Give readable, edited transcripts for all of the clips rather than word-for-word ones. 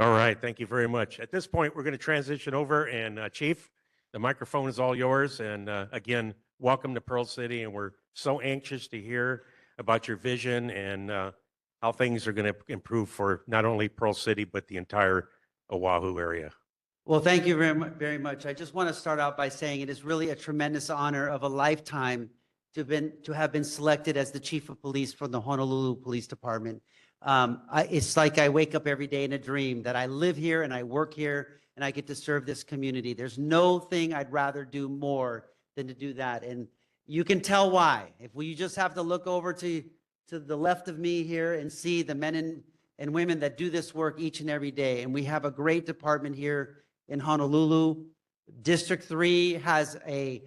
All right, thank you very much. At this point, we're going to transition over, and Chief, the microphone is all yours. And again, welcome to Pearl City, and we're so anxious to hear about your vision and how things are going to improve for not only Pearl City but the entire Oahu area. Well, thank you very much. I just want to start out by saying it is really a tremendous honor of a lifetime to have been selected as the Chief of Police for the Honolulu Police Department. It's like I wake up every day in a dream that I live here and I work here and I get to serve this community. There's no thing I'd rather do more than to do that. And you can tell why. If you just have to look over to the left of me here and see the men and women that do this work each and every day. And we have a great department here in Honolulu. District 3 has an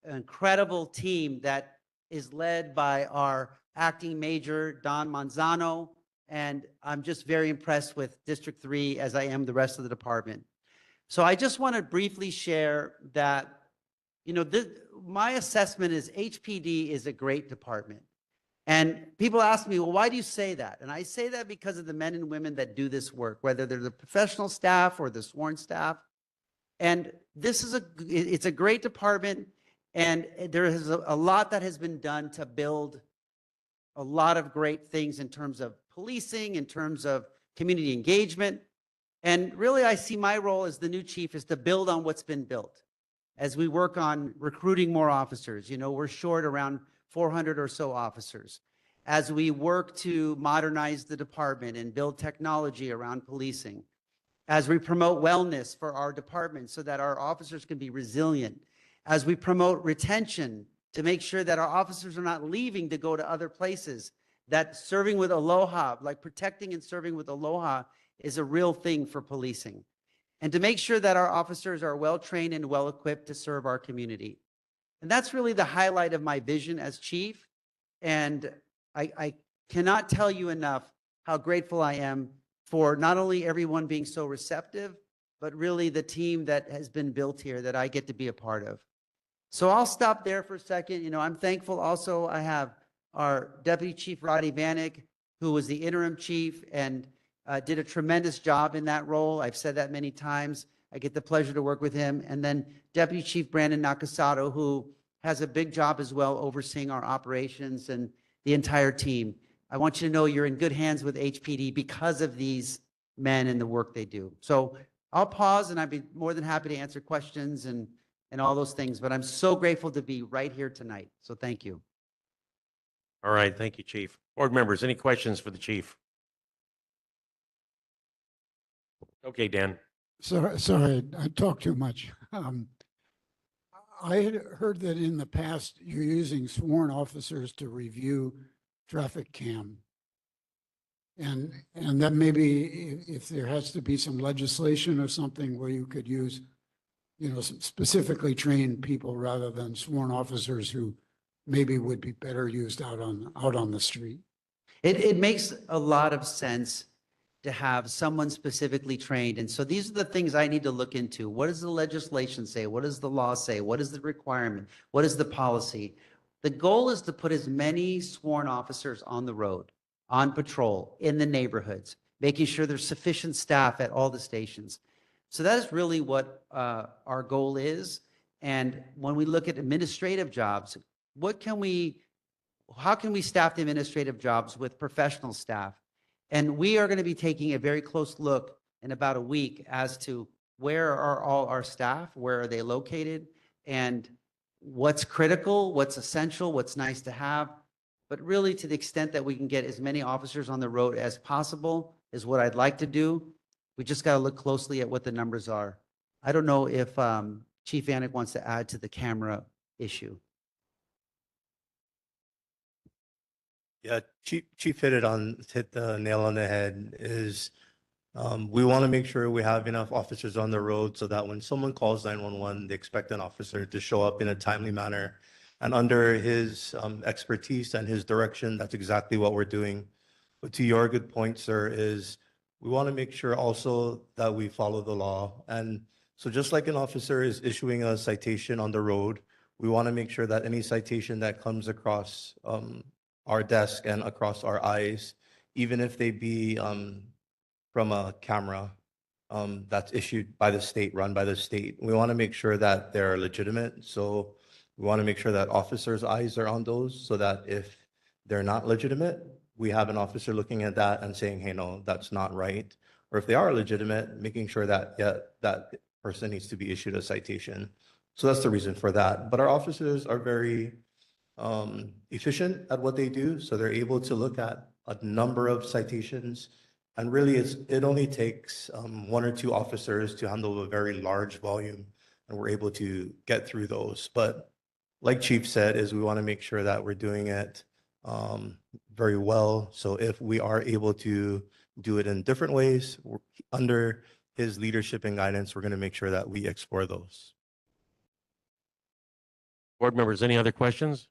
incredible team that is led by our acting major, Don Manzano. And I'm just very impressed with District 3 as I am the rest of the department. So I just want to briefly share that, my assessment is HPD is a great department. And people ask me, well, why do you say that? And I say that because of the men and women that do this work, whether they're the professional staff or the sworn staff. And it's a great department, and there is a lot that has been done to build a lot of great things in terms of policing, in terms of community engagement. And really, I see my role as the new chief is to build on what's been built. As we work on recruiting more officers, we're short around 400 or so officers. As we work to modernize the department and build technology around policing. As we promote wellness for our department so that our officers can be resilient. As we promote retention to make sure that our officers are not leaving to go to other places, that serving with aloha, like protecting and serving with aloha, is a real thing for policing. And to make sure that our officers are well-trained and well-equipped to serve our community. And that's really the highlight of my vision as chief. And I cannot tell you enough how grateful I am for not only everyone being so receptive, but really the team that has been built here that I get to be a part of. So I'll stop there for a second. I'm thankful also I have our Deputy Chief Roddy Vanek, who was the interim chief and did a tremendous job in that role. I've said that many times. I get the pleasure to work with him. And then Deputy Chief Brandon Nakasato, who has a big job as well overseeing our operations and the entire team. I want you to know you're in good hands with HPD because of these men and the work they do. So I'll pause and I'd be more than happy to answer questions and all those things, but I'm so grateful to be right here tonight. So thank you. All right, thank you, Chief. Board members, any questions for the chief? Okay, Dan. Sorry, I talk too much. I had heard that in the past you're using sworn officers to review traffic cam. And that maybe if there has to be some legislation or something where you could use, specifically trained people rather than sworn officers who maybe would be better used out on the street. It makes a lot of sense to have someone specifically trained. And so these are the things I need to look into. What does the legislation say? What does the law say? What is the requirement? What is the policy? The goal is to put as many sworn officers on the road, on patrol, in the neighborhoods, making sure there's sufficient staff at all the stations. So that is really what our goal is. And when we look at administrative jobs, how can we staff the administrative jobs with professional staff? And we are going to be taking a very close look in about a week as to where are all our staff, where are they located, and what's critical, what's essential, what's nice to have. But really, to the extent that we can get as many officers on the road as possible is what I'd like to do. We just got to look closely at what the numbers are. I don't know if Chief Vanek wants to add to the camera issue. Yeah, Chief hit the nail on the head. We want to make sure we have enough officers on the road so that when someone calls 911, they expect an officer to show up in a timely manner. And under his expertise and his direction, that's exactly what we're doing. But to your good point, sir, is we want to make sure also that we follow the law. And so just like an officer is issuing a citation on the road, we want to make sure that any citation that comes across our desk and across our eyes, even if they be from a camera, that's issued by the state, run by the state. We want to make sure that they're legitimate. So we want to make sure that officers' eyes are on those so that if they're not legitimate, we have an officer looking at that and saying, hey, no, that's not right. Or if they are legitimate, making sure that, yeah, that person needs to be issued a citation. So that's the reason for that. But our officers are very efficient at what they do. So they're able to look at a number of citations. And really, it only takes one or two officers to handle a very large volume. And we're able to get through those. But like Chief said, is we want to make sure that we're doing it very well. So if we are able to do it in different ways under his leadership and guidance, we're going to make sure that we explore those. Board members, any other questions?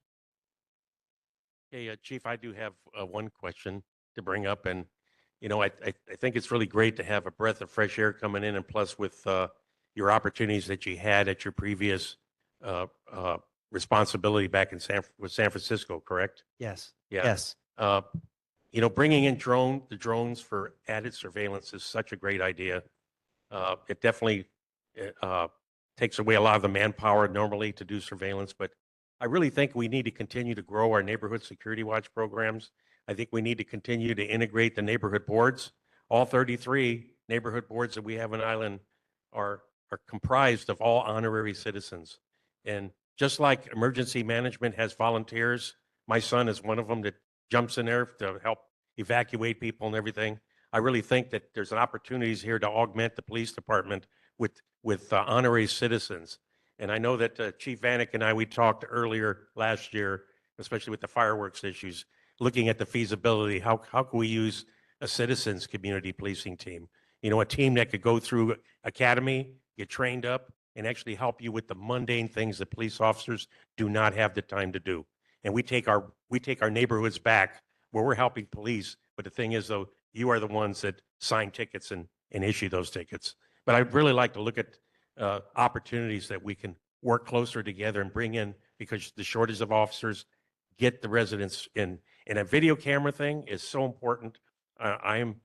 Okay, Chief, I do have one question to bring up, and I think it's really great to have a breath of fresh air coming in, and plus with your opportunities that you had at your previous responsibility back in San Francisco, correct? Yes. Yeah. Yes. Bringing in the drones for added surveillance is such a great idea. It definitely takes away a lot of the manpower normally to do surveillance, but I really think we need to continue to grow our neighborhood security watch programs. I think we need to continue to integrate the neighborhood boards. All 33 neighborhood boards that we have in Island are comprised of all honorary citizens. And just like emergency management has volunteers, my son is one of them that jumps in there to help evacuate people and everything. I really think that there's an opportunities here to augment the police department with honorary citizens. And I know that Chief Vanek and we talked earlier last year, especially with the fireworks issues, looking at the feasibility. How can we use a citizens community policing team? A team that could go through academy, get trained up, and actually help you with the mundane things that police officers do not have the time to do. And we take our neighborhoods back where we're helping police. But the thing is, though, you are the ones that sign tickets and issue those tickets. But I'd really like to look at opportunities that we can work closer together and bring in, because the shortage of officers, get the residents in. And a video camera thing is so important. I'm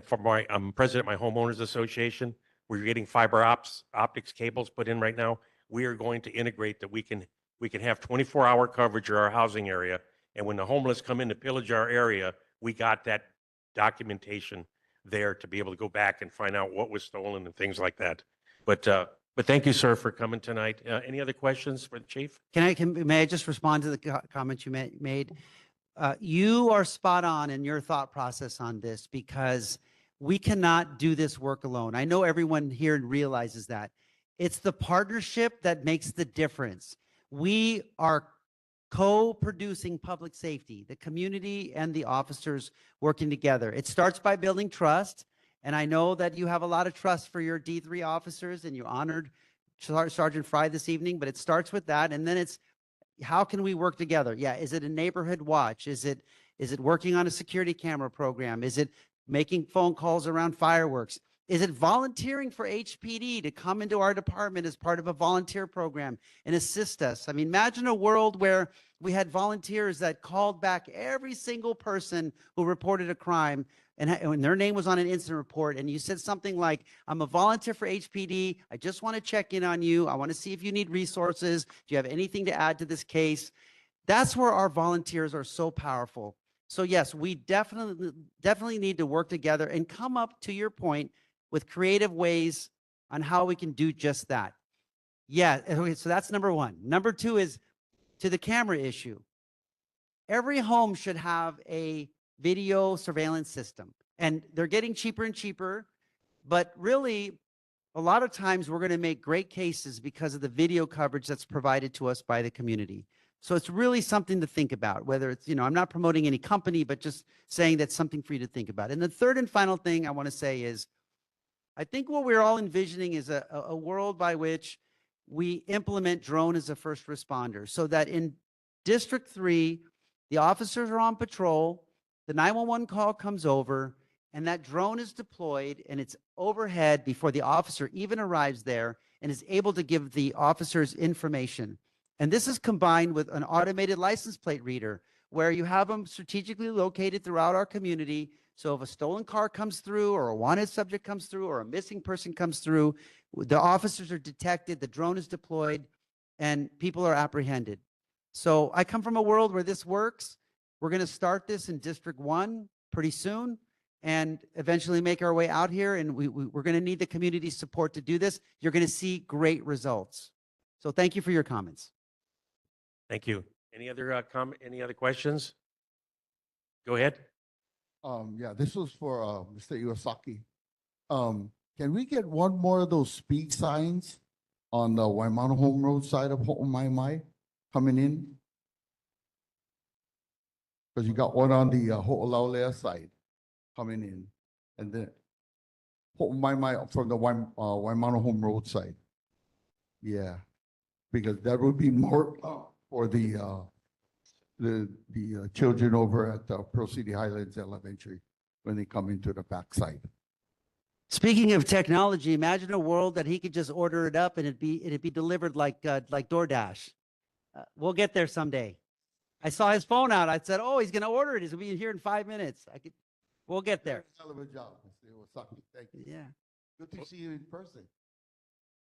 president of my homeowners association. We're getting fiber optics cables put in right now. We are going to integrate that we can have 24-hour coverage of our housing area. And when the homeless come in to pillage our area, we got that documentation there to be able to go back and find out what was stolen and things like that. But thank you, sir, for coming tonight. Any other questions for the chief? May I just respond to the comments you made? You are spot on in your thought process on this, because we cannot do this work alone. I know everyone here realizes that. It's the partnership that makes the difference. We are co-producing public safety, the community and the officers working together. It starts by building trust. And I know that you have a lot of trust for your D3 officers, and you honored Sergeant Fry this evening, but it starts with that. And then it's, how can we work together? Yeah. Is it a neighborhood watch? Is it working on a security camera program? Is it making phone calls around fireworks? Is it volunteering for HPD to come into our department as part of a volunteer program and assist us? I mean, imagine a world where we had volunteers that called back every single person who reported a crime, and when their name was on an incident report, and you said something like, I'm a volunteer for HPD. I just want to check in on you. I want to see if you need resources. Do you have anything to add to this case? That's where our volunteers are so powerful. So yes, we definitely need to work together and come up, to your point, with creative ways on how we can do just that. Yeah, okay, so that's number one. Number two is to the camera issue. Every home should have a video surveillance system, and they're getting cheaper and cheaper, but really a lot of times we're going to make great cases because of the video coverage that's provided to us by the community. So it's really something to think about, whether it's, I'm not promoting any company, but just saying that's something for you to think about. And the third and final thing I want to say is, I think what we're all envisioning is a world by which we implement drone as a first responder, so that in District 3, the officers are on patrol, the 911 call comes over, and that drone is deployed, and it's overhead before the officer even arrives there, and is able to give the officers information. And this is combined with an automated license plate reader, where you have them strategically located throughout our community. So if a stolen car comes through, or a wanted subject comes through, or a missing person comes through, the officers are detected, the drone is deployed, and people are apprehended. So I come from a world where this works. We're going to start this in District 1 pretty soon, and eventually make our way out here. And we're going to need the community support to do this. You're going to see great results. So thank you for your comments. Thank you. Any other any other questions? Go ahead. Yeah, this was for Mr. Iwasaki. Can we get one more of those speed signs on the Waimano Home Road side of Ho'omaimai coming in? Because you got one on the Ho'olaulea side coming in, and then Ho'omaimai from the Waimano Home Road side. Yeah, because that would be more for the children over at Pearl City Highlands Elementary when they come into the backside. Speaking of technology, imagine a world that he could just order it up and it'd be delivered like DoorDash. We'll get there someday. I saw his phone out. I said, "Oh, he's going to order it. He's going to be here in 5 minutes." We'll get there. Hell of a job, Mr. Iwasaki. Thank you. Yeah. Good to see you in person.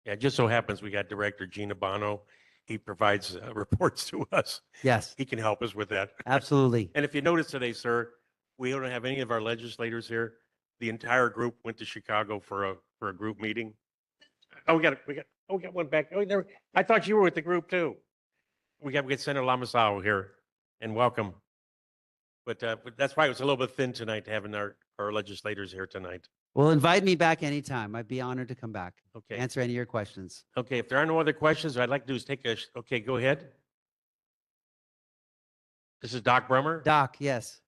Yeah, it just so happens we got Director Gina Bono. He provides reports to us. Yes, He can help us with that. absolutely. And if you notice today, sir, we don't have any of our legislators here. The entire group went to Chicago for a group meeting. Oh, we got one back. Oh, there. I thought you were with the group too. We got Senator Lamasao here, and welcome. But that's why it was a little bit thin tonight, having our legislators here tonight. Well, invite me back anytime. I'd be honored to come back. Okay. Answer any of your questions. Okay. If there are no other questions, what I'd like to do is take a. Okay, go ahead. This is Doc Brummer. Doc, yes.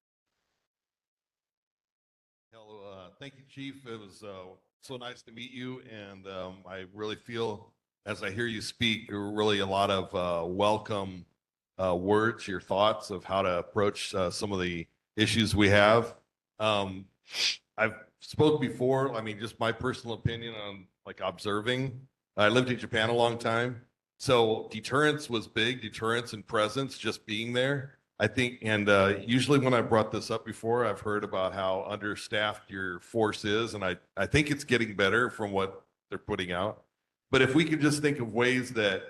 Hello, thank you, Chief. It was so nice to meet you, and I really feel, as I hear you speak, there were really a lot of welcome words, your thoughts of how to approach some of the issues we have. I've spoke before. I mean, just my personal opinion on like observing. I lived in Japan a long time, so deterrence was big. Deterrence and presence, just being there. I think, and usually when I brought this up before, I've heard about how understaffed your force is, and I think it's getting better from what they're putting out. But if we could just think of ways that,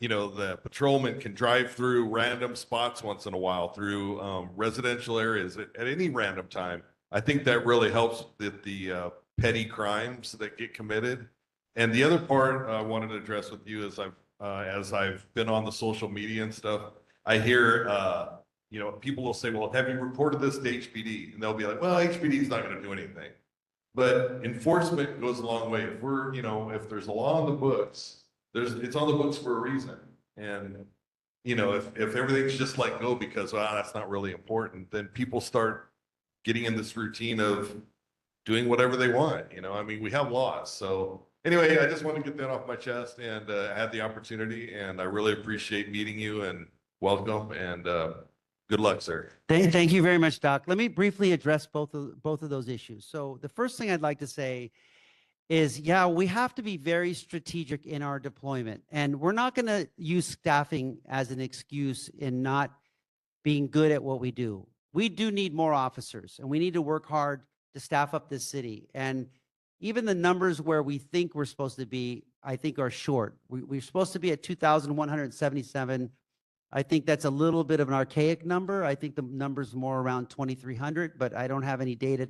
you know, the patrolman can drive through random spots once in a while, through residential areas at any random time, I think that really helps the petty crimes that get committed. And the other part I wanted to address with you is as I've been on the social media and stuff, I hear, you know, people will say, well, have you reported this to HPD? And they'll be like, well, HPD is not going to do anything. But enforcement goes a long way. If we're, you know, if there's a law on the books, it's on the books for a reason. And, you know, if everything's just like go because, well, that's not really important, then people start getting in this routine of doing whatever they want. You know, I mean, we have laws. So anyway, I just want to get that off my chest, and I had the opportunity, and I really appreciate meeting you, and welcome, and good luck, sir. Thank you very much, Doc. Let me briefly address both of those issues. So the first thing I'd like to say is, yeah, we have to be very strategic in our deployment, and we're not going to use staffing as an excuse in not being good at what we do. We do need more officers, and we need to work hard to staff up this city. And even the numbers where we think we're supposed to be, I think are short. We're supposed to be at 2,177. I think that's a little bit of an archaic number. I think the number's more around 2,300, but I don't have any data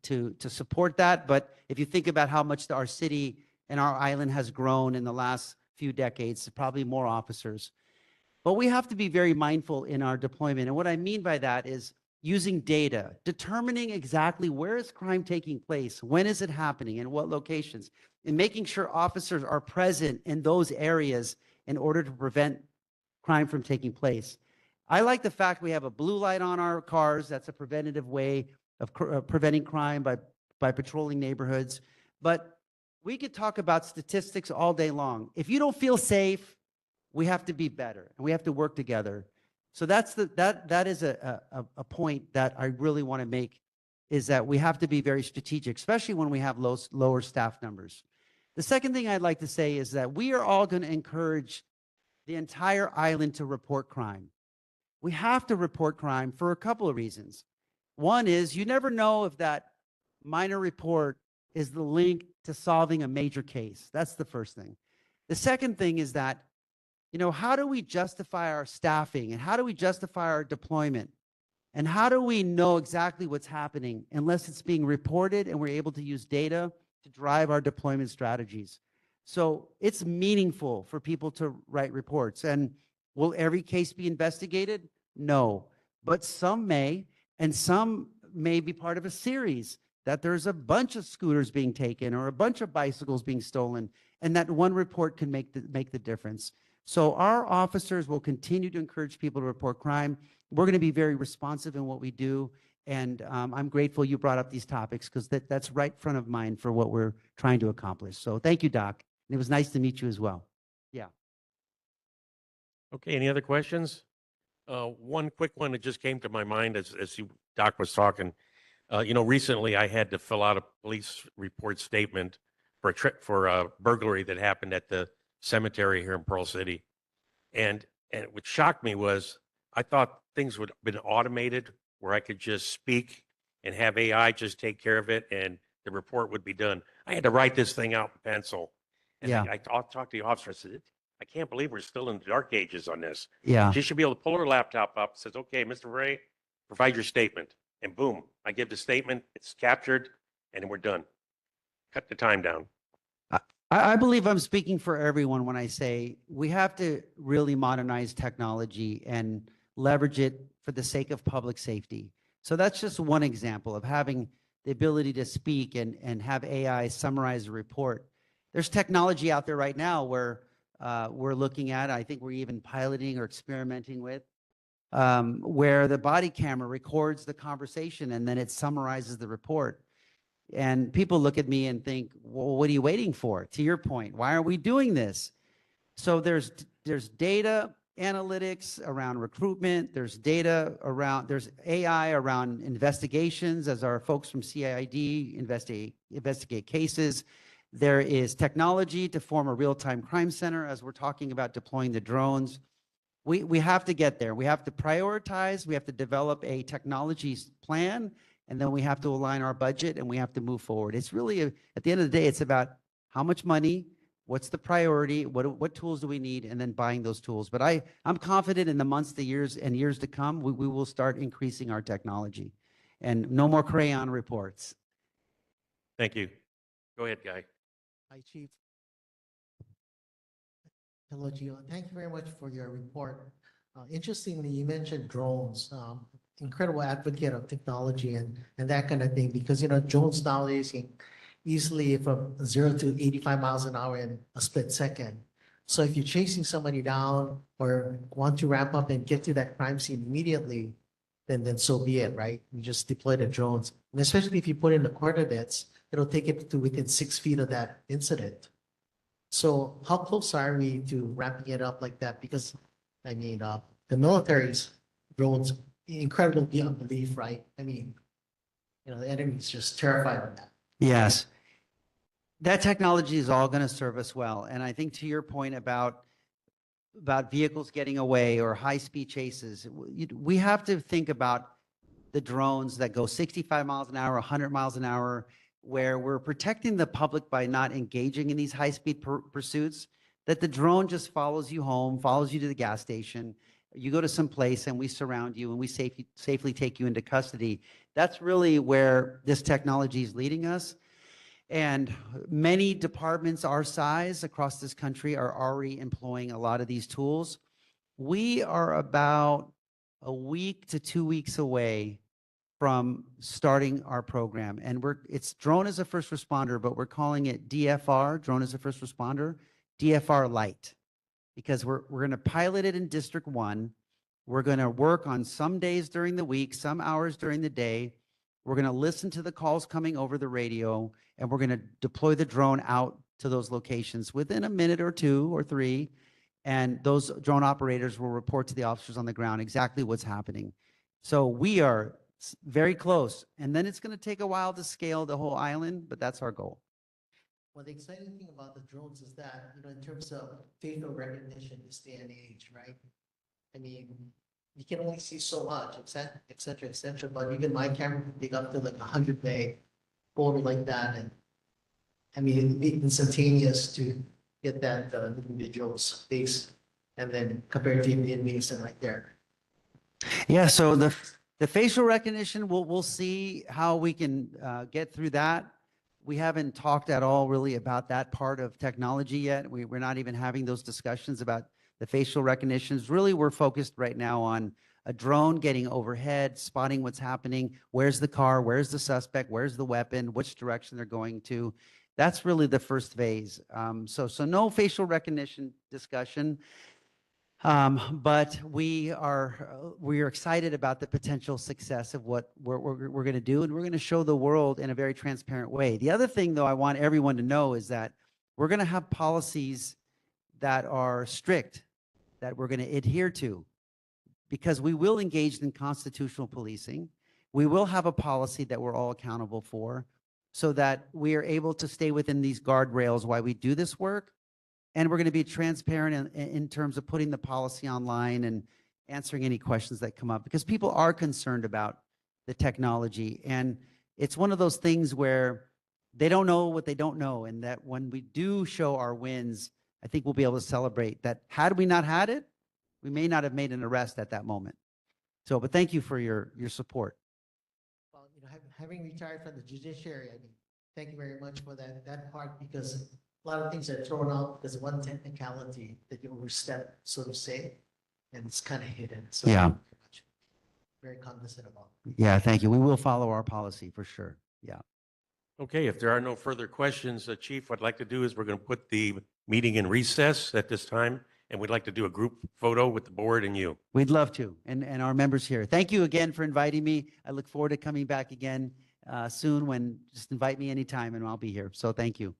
to support that. But if you think about how much our city and our island has grown in the last few decades, probably more officers. But we have to be very mindful in our deployment. And what I mean by that is using data, determining exactly where is crime taking place, when is it happening, and what locations, and making sure officers are present in those areas in order to prevent crime from taking place. I like the fact we have a blue light on our cars. That's a preventative way of preventing crime by patrolling neighborhoods. But we could talk about statistics all day long. If you don't feel safe, we have to be better, and we have to work together. So that is a point that I really want to make, is that we have to be very strategic, especially when we have lower staff numbers. The second thing I'd like to say is that we are all going to encourage the entire island to report crime. We have to report crime for a couple of reasons. One is you never know if that minor report is the link to solving a major case. That's the first thing. The second thing is that, how do we justify our staffing and how do we justify our deployment? And how do we know exactly what's happening unless it's being reported and we're able to use data to drive our deployment strategies? So it's meaningful for people to write reports. And will every case be investigated? No, but some may, and some may be part of a series that there's a bunch of scooters being taken or a bunch of bicycles being stolen, and that one report can make the difference. So our officers will continue to encourage people to report crime. We're going to be very responsive in what we do. And I'm grateful you brought up these topics because that's right front of mind for what we're trying to accomplish. So thank you, Doc. And it was nice to meet you as well. Yeah. Okay, any other questions? One quick one that just came to my mind as Doc was talking. Recently I had to fill out a police report statement for a burglary that happened at the cemetery here in Pearl City. And what shocked me was I thought things would have been automated where I could just speak and have AI just take care of it and the report would be done. I had to write this thing out in pencil. And Yeah. I talked to the officer. I said, I can't believe we're still in the dark ages on this. Yeah. She should be able to pull her laptop up, says, okay, Mr. Ray, provide your statement. And boom, I give the statement, it's captured, and we're done. Cut the time down. I believe I'm speaking for everyone when I say we have to really modernize technology and leverage it for the sake of public safety. So that's just one example of having the ability to speak and have AI summarize a report. There's technology out there right now where we're looking at, I think we're even piloting or experimenting with, where the body camera records the conversation and then it summarizes the report. And people look at me and think, well, what are you waiting for? To your point, why are we doing this? So there's data analytics around recruitment. There's AI around investigations as our folks from CID investigate cases. There is technology to form a real-time crime center as we're talking about deploying the drones. We have to get there. We have to prioritize. We have to develop a technology plan. And then we have to align our budget and we have to move forward. It's really, at the end of the day, it's about how much money, what's the priority, what tools do we need, and then buying those tools. But I'm confident in the months, the years, and years to come, we will start increasing our technology. And no more crayon reports. Thank you. Go ahead, Guy. Hi, Chief. Hello, Gio. Thank you very much for your report. Interestingly, you mentioned drones. Incredible advocate of technology and that kind of thing, because, drones nowadays can easily from 0 to 85 miles an hour in a split second. So if you're chasing somebody down or want to ramp up and get to that crime scene immediately, then so be it, right? You just deploy the drones. And especially if you put in the coordinates, it'll take it to within 6 feet of that incident. So how close are we to ramping it up like that? Because, the military's drones incredible beyond belief, right? The enemy's just terrified of that. Yes. That technology is all going to serve us well. And I think to your point about vehicles getting away or high-speed chases, we have to think about the drones that go 65 miles an hour, 100 miles an hour, where we're protecting the public by not engaging in these high-speed pursuits, that the drone just follows you home, follows you to the gas station. You go to some place and we surround you and we safely take you into custody. That's really where this technology is leading us. And many departments our size across this country are already employing a lot of these tools. We are about a week to 2 weeks away from starting our program. And it's drone as a first responder, but we're calling it DFR, drone as a first responder, DFR Lite. Because we're going to pilot it in District 1. We're going to work on some days during the week, some hours during the day. We're going to listen to the calls coming over the radio, and we're going to deploy the drone out to those locations within a minute or 2 or 3. And those drone operators will report to the officers on the ground exactly what's happening. So we are very close. And then it's going to take a while to scale the whole island, but that's our goal. Well, the exciting thing about the drones is that, in terms of facial recognition this day and age, right? you can only see so much, et cetera, et cetera. But even my camera can pick up to like 100 meg forward like that. And I mean, it'd be instantaneous to get that individual's face and then compare to the inmates and right there. Yeah, so the facial recognition, we'll see how we can get through that. We haven't talked at all really about that part of technology yet. We're not even having those discussions about the facial recognitions. Really, we're focused right now on a drone getting overhead, spotting what's happening. Where's the car? Where's the suspect? Where's the weapon? Which direction they're going to? That's really the first phase. So no facial recognition discussion. But we are excited about the potential success of what we're going to do, and we're going to show the world in a very transparent way. The other thing, though, I want everyone to know is that we're going to have policies that are strict, that we're going to adhere to, because we will engage in constitutional policing. We will have a policy that we're all accountable for, so that we are able to stay within these guardrails while we do this work. And we're going to be transparent in terms of putting the policy online and answering any questions that come up, because people are concerned about the technology. And it's one of those things where they don't know what they don't know. And that when we do show our wins, I think we'll be able to celebrate that. Had we not had it, we may not have made an arrest at that moment. So, but thank you for your support. Well, you know, having retired from the judiciary, I mean, thank you very much for that part, because a lot of things are thrown out because one technicality that you overstep, so to say, and it's kind of hidden. So Yeah. thank you very much. Very cognizant about it. Yeah, thank you. We will follow our policy for sure. Yeah. Okay, if there are no further questions, Chief, what I'd like to do is we're going to put the meeting in recess at this time, and we'd like to do a group photo with the board and you. We'd love to, and our members here. Thank you again for inviting me. I look forward to coming back again soon. Just invite me anytime and I'll be here. So thank you.